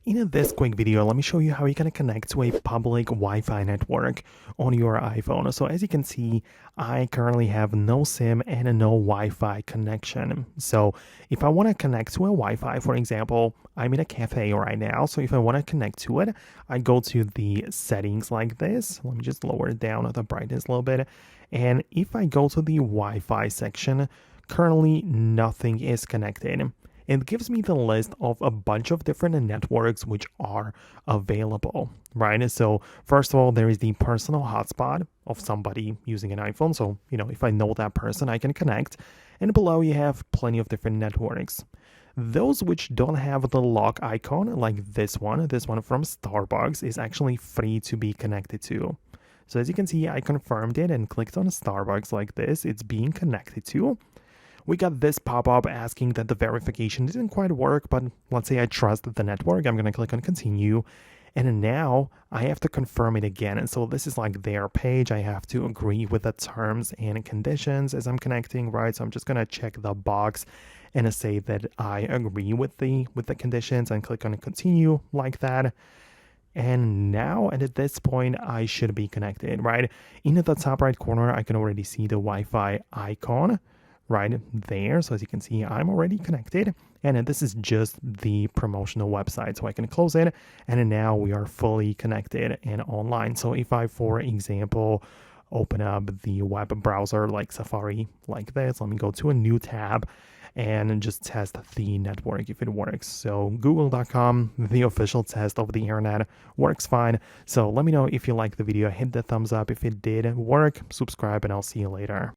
In this quick video, let me show you how you can connect to a public Wi-Fi network on your iPhone. So as you can see, I currently have no SIM and no Wi-Fi connection. So if I want to connect to a Wi-Fi, for example, I'm in a cafe right now. So if I want to connect to it, I go to the settings like this. Let me just lower it down the brightness a little bit. And if I go to the Wi-Fi section, currently nothing is connected. It gives me the list of a bunch of different networks which are available, right? So first of all, there is the personal hotspot of somebody using an iPhone. So, if I know that person, I can connect. And below you have plenty of different networks. Those which don't have the lock icon, like this one from Starbucks, is actually free to be connected to. So as you can see, I confirmed it and clicked on Starbucks like this. It's being connected to. We got this pop-up asking that the verification didn't quite work, but let's say I trust the network. I'm going to click on continue. And now I have to confirm it again. And so this is like their page. I have to agree with the terms and conditions as I'm connecting, right? So I'm just going to check the box and say that I agree with the conditions and click on continue like that. And now, and at this point, I should be connected, right? In the top right corner, I can already see the Wi-Fi icon right there. So as you can see, I'm already connected, and this is just the promotional website. So I can close it, and now we are fully connected and online. So if I, for example, open up the web browser like Safari like this, let me go to a new tab and just test the network if it works. So google.com, the official test of the internet, works fine. So let me know if you liked the video, hit the thumbs up if it did work, subscribe, and I'll see you later.